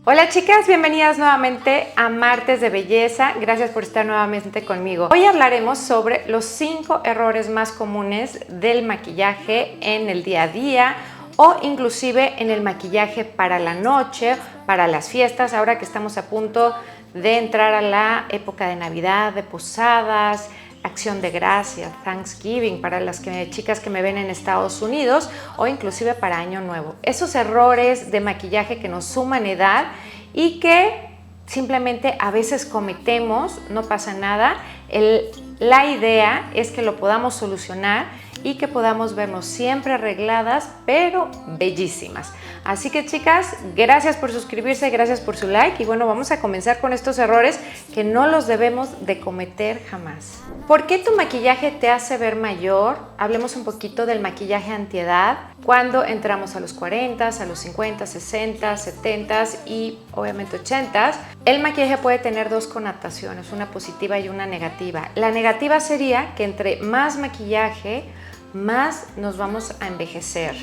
Hola chicas, bienvenidas nuevamente a Martes de Belleza. Gracias por estar nuevamente conmigo. Hoy hablaremos sobre los 5 errores más comunes del maquillaje en el día a día o inclusive en el maquillaje para la noche, para las fiestas, ahora que estamos a punto de entrar a la época de Navidad, de posadas, Acción de Gracias, Thanksgiving, para las chicas que me ven en Estados Unidos o inclusive para Año Nuevo. Esos errores de maquillaje que nos suman edad y que simplemente a veces cometemos, no pasa nada. La idea es que lo podamos solucionar y que podamos vernos siempre arregladas, pero bellísimas. Así que chicas, gracias por suscribirse, gracias por su like y bueno, vamos a comenzar con estos errores que no los debemos de cometer jamás. ¿Por qué tu maquillaje te hace ver mayor? Hablemos un poquito del maquillaje antiedad. Cuando entramos a los 40, a los 50, 60, 70 y obviamente 80, el maquillaje puede tener dos connotaciones, una positiva y una negativa. La negativa sería que entre más maquillaje, más nos vamos a envejecer.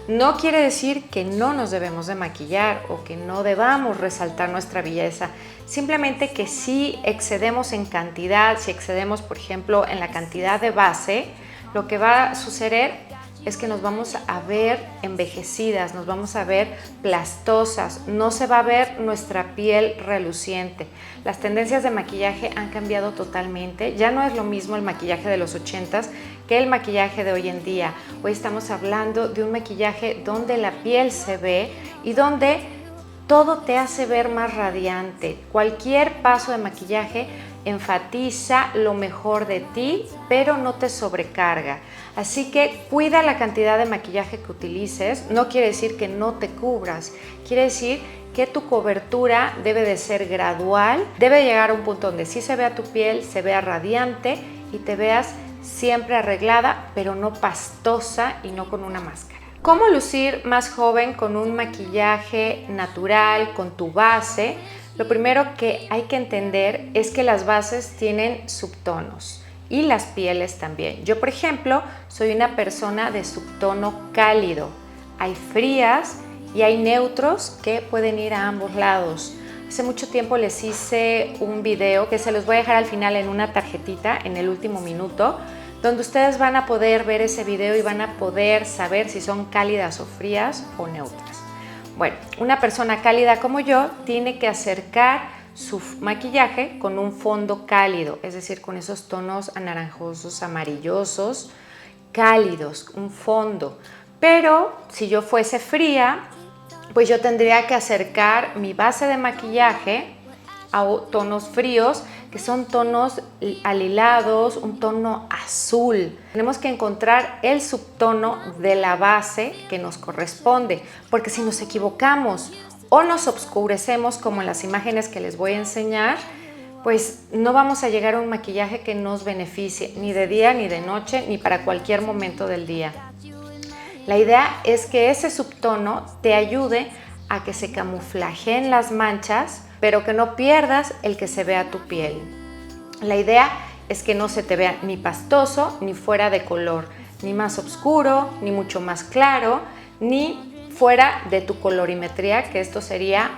No quiere decir que no nos debemos de maquillar o que no debamos resaltar nuestra belleza, simplemente que si excedemos en cantidad, si excedemos por ejemplo en la cantidad de base, lo que va a suceder es que nos vamos a ver envejecidas, nos vamos a ver plastosas, no se va a ver nuestra piel reluciente. Las tendencias de maquillaje han cambiado totalmente, ya no es lo mismo el maquillaje de los 80s que el maquillaje de hoy en día. Hoy estamos hablando de un maquillaje donde la piel se ve y donde todo te hace ver más radiante. Cualquier paso de maquillaje enfatiza lo mejor de ti, pero no te sobrecarga. Así que cuida la cantidad de maquillaje que utilices. No quiere decir que no te cubras, quiere decir que tu cobertura debe de ser gradual, debe llegar a un punto donde sí se vea tu piel, se vea radiante y te veas siempre arreglada, pero no pastosa y no con una máscara. ¿Cómo lucir más joven con un maquillaje natural, con tu base? Lo primero que hay que entender es que las bases tienen subtonos y las pieles también. Yo, por ejemplo, soy una persona de subtono cálido. Hay frías y hay neutros que pueden ir a ambos lados. Hace mucho tiempo les hice un video que se los voy a dejar al final en una tarjetita en el último minuto, donde ustedes van a poder ver ese video y van a poder saber si son cálidas o frías o neutras. Bueno, una persona cálida como yo tiene que acercar su maquillaje con un fondo cálido, es decir, con esos tonos anaranjosos, amarillosos, cálidos, un fondo. Pero si yo fuese fría, pues yo tendría que acercar mi base de maquillaje a tonos fríos, que son tonos alilados, un tono azul. Tenemos que encontrar el subtono de la base que nos corresponde, porque si nos equivocamos o nos oscurecemos, como en las imágenes que les voy a enseñar, pues no vamos a llegar a un maquillaje que nos beneficie, ni de día, ni de noche, ni para cualquier momento del día. La idea es que ese subtono te ayude a que se camuflajeen las manchas, pero que no pierdas el que se vea tu piel. La idea es que no se te vea ni pastoso, ni fuera de color, ni más oscuro, ni mucho más claro, ni fuera de tu colorimetría, que esto sería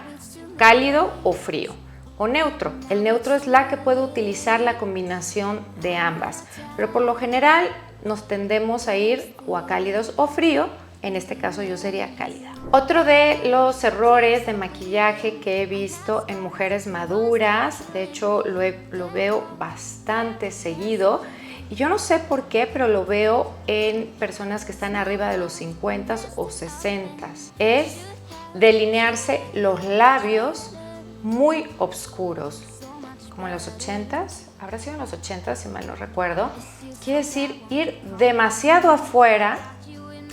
cálido o frío, o neutro. El neutro es la que puede utilizar la combinación de ambas, pero por lo general nos tendemos a ir o a cálidos o frío. En este caso yo sería cálida. Otro de los errores de maquillaje que he visto en mujeres maduras, de hecho lo veo bastante seguido, y yo no sé por qué, pero lo veo en personas que están arriba de los 50 o 60, es delinearse los labios muy oscuros, como en los 80s, habrá sido en los 80s si mal no recuerdo. Quiere decir ir demasiado afuera,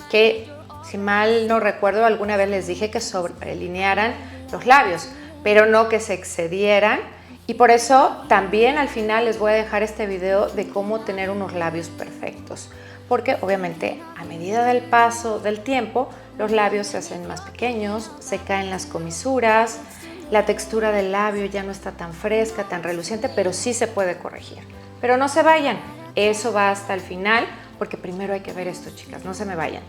que si mal no recuerdo alguna vez les dije que sobrelinearan los labios, pero no que se excedieran, y por eso también al final les voy a dejar este video de cómo tener unos labios perfectos, porque obviamente a medida del paso del tiempo los labios se hacen más pequeños, se caen las comisuras, la textura del labio ya no está tan fresca, tan reluciente, pero sí se puede corregir. Pero no se vayan, eso va hasta el final, porque primero hay que ver esto, chicas, no se me vayan.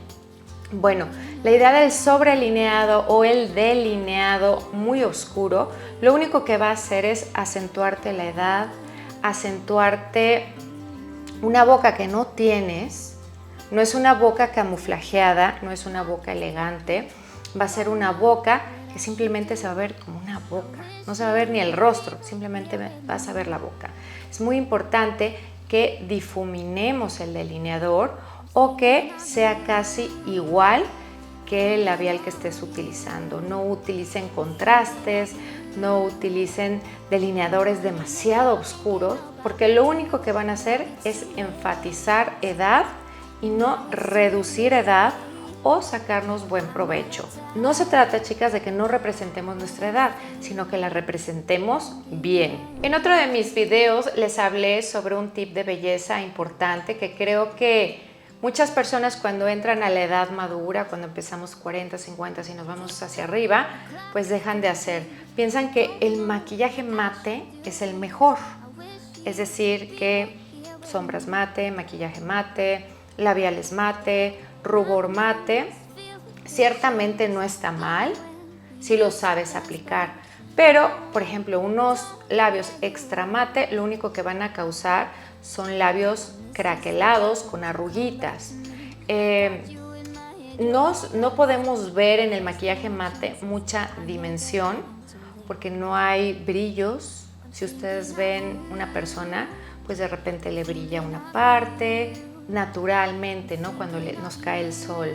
Bueno, la idea del sobrelineado o el delineado muy oscuro, lo único que va a hacer es acentuarte la edad, acentuarte una boca que no tienes. No es una boca camuflajeada, no es una boca elegante, va a ser una boca que simplemente se va a ver como una boca. No se va a ver ni el rostro, simplemente vas a ver la boca. Es muy importante que difuminemos el delineador o que sea casi igual que el labial que estés utilizando. No utilicen contrastes, no utilicen delineadores demasiado oscuros, porque lo único que van a hacer es enfatizar edad y no reducir edad o sacarnos buen provecho. No se trata, chicas, de que no representemos nuestra edad, sino que la representemos bien. En otro de mis videos les hablé sobre un tip de belleza importante que creo que muchas personas cuando entran a la edad madura, cuando empezamos 40, 50 y nos vamos hacia arriba, pues dejan de hacer. Piensan que el maquillaje mate es el mejor. Es decir, que sombras mate, maquillaje mate, labiales mate, rubor mate. Ciertamente no está mal si lo sabes aplicar. Pero, por ejemplo, unos labios extra mate, lo único que van a causar son labios craquelados con arruguitas. No podemos ver en el maquillaje mate mucha dimensión porque no hay brillos. Si ustedes ven una persona, pues de repente le brilla una parte naturalmente, ¿no? Cuando nos cae el sol.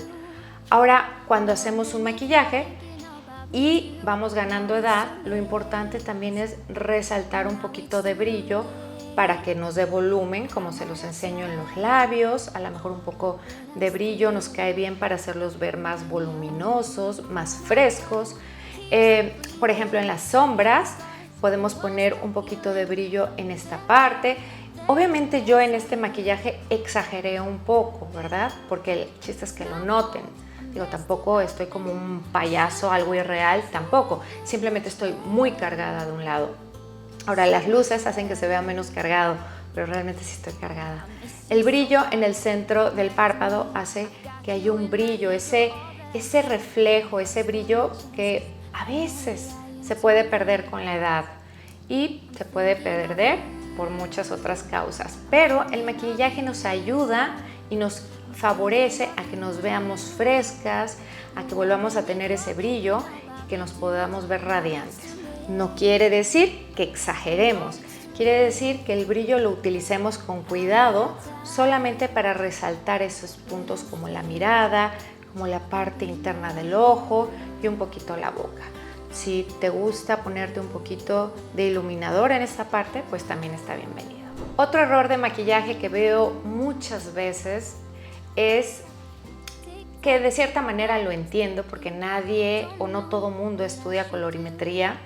Ahora, cuando hacemos un maquillaje y vamos ganando edad, lo importante también es resaltar un poquito de brillo para que nos dé volumen, como se los enseño en los labios. A lo mejor un poco de brillo nos cae bien para hacerlos ver más voluminosos, más frescos. Por ejemplo, en las sombras podemos poner un poquito de brillo en esta parte. Obviamente yo en este maquillaje exageré un poco, ¿verdad? Porque el chiste es que lo noten. Digo, tampoco estoy como un payaso, algo irreal, tampoco. Simplemente estoy muy cargada de un lado. Ahora, las luces hacen que se vea menos cargado, pero realmente sí estoy cargada. El brillo en el centro del párpado hace que haya un brillo, ese reflejo, ese brillo que a veces se puede perder con la edad y se puede perder por muchas otras causas. Pero el maquillaje nos ayuda y nos favorece a que nos veamos frescas, a que volvamos a tener ese brillo y que nos podamos ver radiantes. No quiere decir que exageremos, quiere decir que el brillo lo utilicemos con cuidado solamente para resaltar esos puntos como la mirada, como la parte interna del ojo y un poquito la boca. Si te gusta ponerte un poquito de iluminador en esta parte, pues también está bienvenido. Otro error de maquillaje que veo muchas veces es que de cierta manera lo entiendo porque nadie o no todo mundo estudia colorimetría.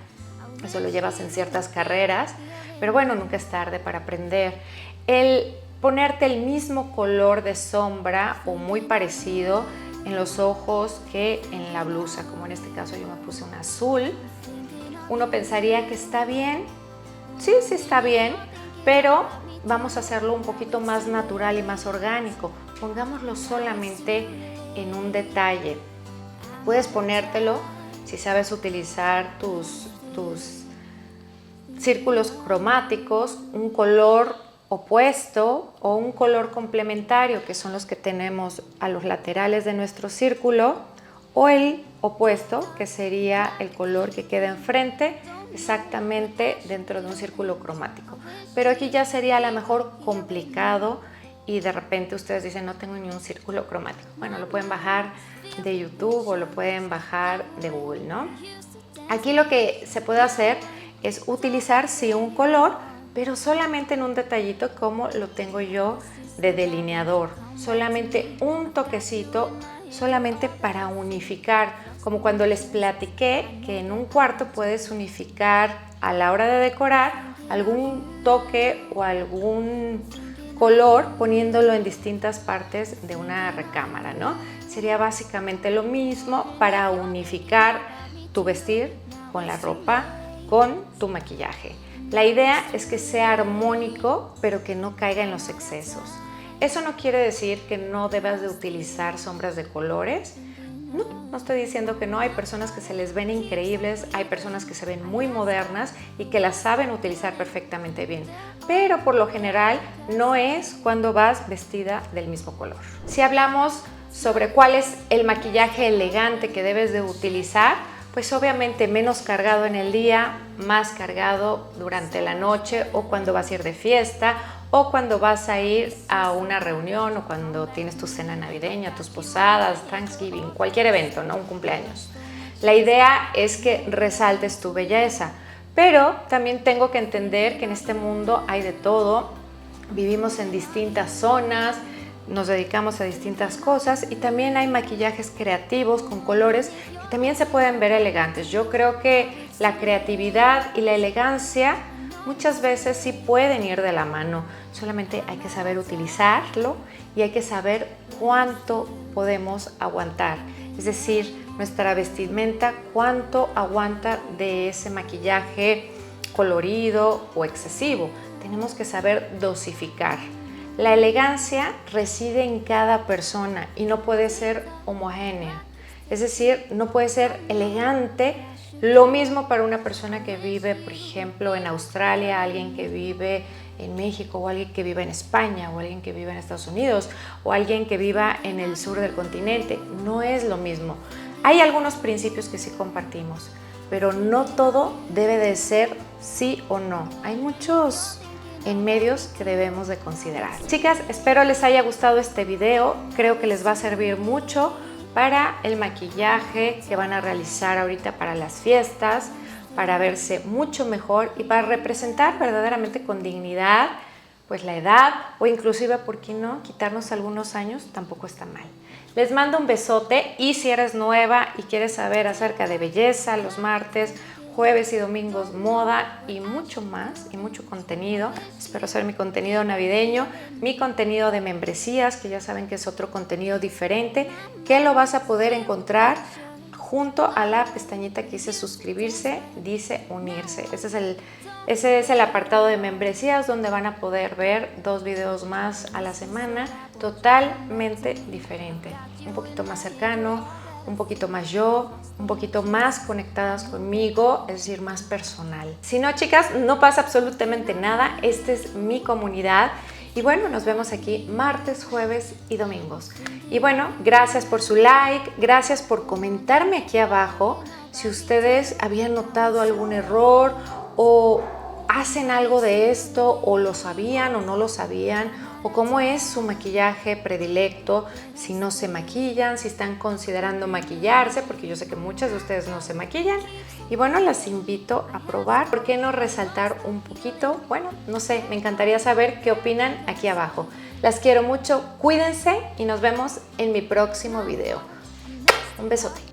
Eso lo llevas en ciertas carreras, pero bueno, nunca es tarde para aprender. El ponerte el mismo color de sombra o muy parecido en los ojos que en la blusa, como en este caso yo me puse un azul. Uno pensaría que está bien, sí está bien, pero vamos a hacerlo un poquito más natural y más orgánico. Pongámoslo solamente en un detalle. Puedes ponértelo si sabes utilizar tus círculos cromáticos, un color opuesto o un color complementario, que son los que tenemos a los laterales de nuestro círculo, o el opuesto, que sería el color que queda enfrente, exactamente dentro de un círculo cromático. Pero aquí ya sería a lo mejor complicado y de repente ustedes dicen, no tengo ni un círculo cromático. Bueno, lo pueden bajar de YouTube o lo pueden bajar de Google, ¿no? Aquí lo que se puede hacer es utilizar, sí, un color, pero solamente en un detallito como lo tengo yo de delineador. Solamente un toquecito, solamente para unificar. Como cuando les platiqué que en un cuarto puedes unificar a la hora de decorar algún toque o algún color poniéndolo en distintas partes de una recámara, ¿no? Sería básicamente lo mismo para unificar tu vestir con la ropa, con tu maquillaje. La idea es que sea armónico, pero que no caiga en los excesos. Eso no quiere decir que no debas de utilizar sombras de colores. No estoy diciendo que no. Hay personas que se les ven increíbles, hay personas que se ven muy modernas y que las saben utilizar perfectamente bien. Pero por lo general no es cuando vas vestida del mismo color. Si hablamos sobre cuál es el maquillaje elegante que debes de utilizar, pues obviamente menos cargado en el día, más cargado durante la noche o cuando vas a ir de fiesta o cuando vas a ir a una reunión o cuando tienes tu cena navideña, tus posadas, Thanksgiving, cualquier evento, ¿no? Un cumpleaños. La idea es que resaltes tu belleza, pero también tengo que entender que en este mundo hay de todo, vivimos en distintas zonas, nos dedicamos a distintas cosas y también hay maquillajes creativos con colores que también se pueden ver elegantes. Yo creo que la creatividad y la elegancia muchas veces sí pueden ir de la mano, solamente hay que saber utilizarlo y hay que saber cuánto podemos aguantar, es decir, nuestra vestimenta, cuánto aguanta de ese maquillaje colorido o excesivo. Tenemos que saber dosificar. La elegancia reside en cada persona y no puede ser homogénea, es decir, no puede ser elegante lo mismo para una persona que vive, por ejemplo, en Australia, alguien que vive en México, o alguien que vive en España, o alguien que vive en Estados Unidos, o alguien que viva en el sur del continente. No es lo mismo. Hay algunos principios que sí compartimos, pero no todo debe de ser sí o no. Hay muchos en medios que debemos de considerar. Chicas, espero les haya gustado este video. Creo que les va a servir mucho para el maquillaje que van a realizar ahorita para las fiestas, para verse mucho mejor y para representar verdaderamente con dignidad pues la edad o inclusive, ¿por qué no?, quitarnos algunos años tampoco está mal. Les mando un besote y si eres nueva y quieres saber acerca de belleza, los martes, jueves y domingos, moda y mucho más y mucho contenido. Espero hacer mi contenido navideño, mi contenido de membresías, que ya saben que es otro contenido diferente, que lo vas a poder encontrar junto a la pestañita que dice suscribirse, dice unirse. Ese es el apartado de membresías donde van a poder ver 2 videos más a la semana, totalmente diferente, un poquito más cercano, un poquito más yo, un poquito más conectadas conmigo, es decir, más personal. Si no, chicas, no pasa absolutamente nada. Esta es mi comunidad. Y bueno, nos vemos aquí martes, jueves y domingos. Y bueno, gracias por su like, gracias por comentarme aquí abajo si ustedes habían notado algún error o hacen algo de esto o lo sabían o no lo sabían, o cómo es su maquillaje predilecto, si no se maquillan, si están considerando maquillarse, porque yo sé que muchas de ustedes no se maquillan. Y bueno, las invito a probar. ¿Por qué no resaltar un poquito? Bueno, no sé, me encantaría saber qué opinan aquí abajo. Las quiero mucho, cuídense y nos vemos en mi próximo video. Un besote.